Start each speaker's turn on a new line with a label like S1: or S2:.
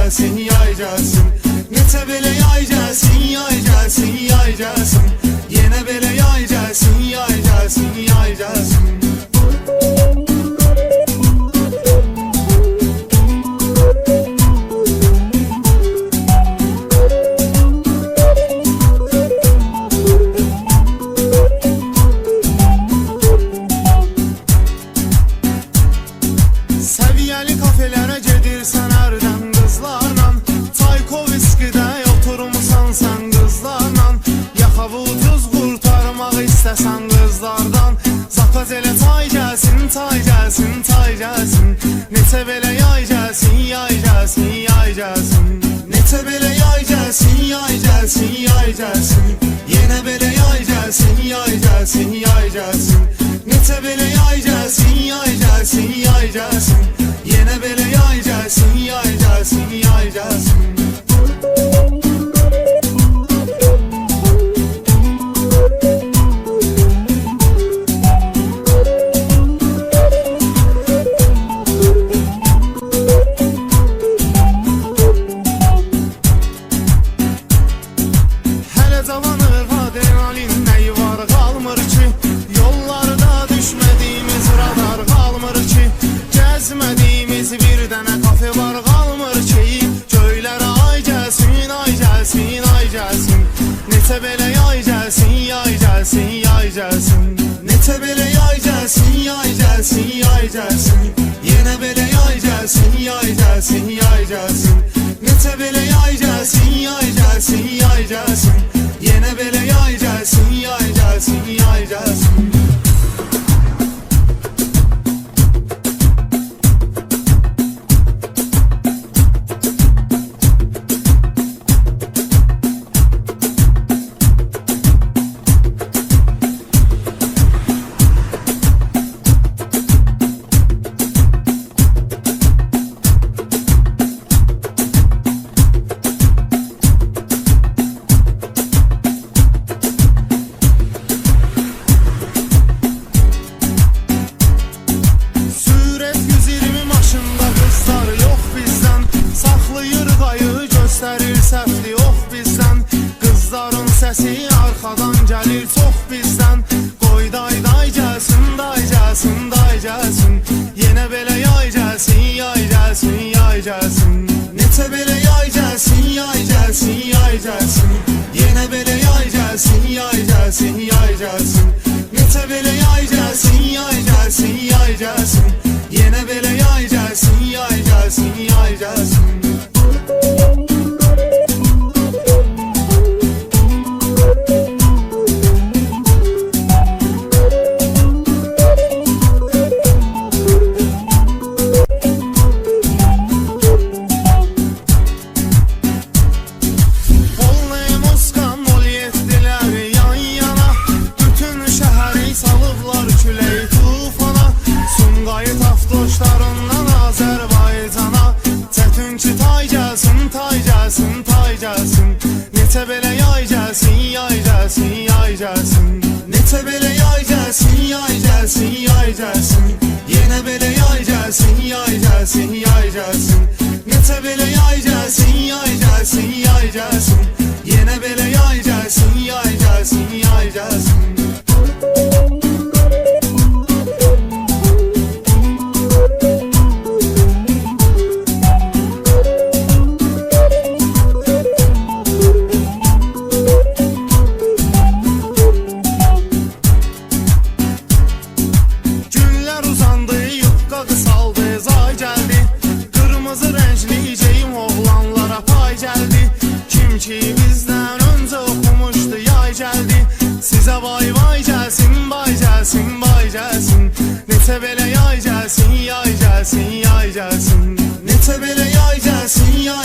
S1: gəlsin, yay gəlsin. Necə belə yay gəlsin, yay gəlsin, yay gəlsin. Yenə belə yay gəlsin, yay gəlsin, yay gəlsin. Səviyyəli kafelərə gedirsən hərdən qızlarla, Çaykoviskidə oturmusan sən qızlarla, yaxavı ucuz qurtarmaq istəsən qızlardan. Zakaz elə çay gəlsin, çay gəlsin, çay gəlsin. Neçə belə yay gəlsin, yay gəlsin, yay gəlsin. Neçə belə yay gəlsin, yay gəlsin, yay gəlsin. Yenə belə yay gəlsin, yay gəlsin, yay gəlsin. Neçə belə yay gəlsin, yay gəlsin, yay gəlsin. Yenə belə yay gəlsin, yay gəlsin, yay gəlsin. Hələ cavanır adrenalin nəyi var qalmır ki, yollarda düşmədiyimiz radar qalmır ki, gəzmədiyimiz bir dənə kafe var qalmır ki, göylərə ay gəlsin, ay gəlsin, ay gəlsin. Neçə belə yay gəlsin, yay gəlsin, yay gəlsin. Neçə belə yay gəlsin, yay gəlsin, yay gəlsin. Yenə belə yay gəlsin, yay gəlsin, yay gəlsin. Neçə belə yay gəlsin, yay gəlsin, yay gəlsin. Yenə belə yay gəlsin, yay gəlsin, yay gəlsin. Səfli ox bizdən, qızların səsi arxadan gəlir çox bizdən. Qoy day day gəlsin, day gəlsin, day gəlsin. Yenə belə yay gəlsin, yay gəlsin, yay gəlsin. Neçə belə yay gəlsin, yay gəlsin, yay gəlsin. Yenə belə yay gəlsin, yay gəlsin, yay gəlsin. Neçə belə yay gəlsin, yay gəlsin, yay gəlsin. Yenə belə yay gəlsin, yay gəlsin, yay gəlsin. Neçə belə yay gəlsin, yay gəlsin, yay gəlsin. Neçə belə yay gəlsin, yay gəlsin, yay gəlsin. Yenə belə yay gəlsin, yay gəlsin, yay gəlsin. Neçə belə yay gəlsin, yay gəlsin, yay gəlsin. Yenə belə yay gəlsin, yay gəlsin, yay gəlsin. Bizdən öncə oxumuşdu, yay gəldi. Sizə vay vay gəlsin, bay gəlsin, bay gəlsin. Neçə belə yay gəlsin, yay gəlsin, yay gəlsin. Neçə belə yay gəlsin, yay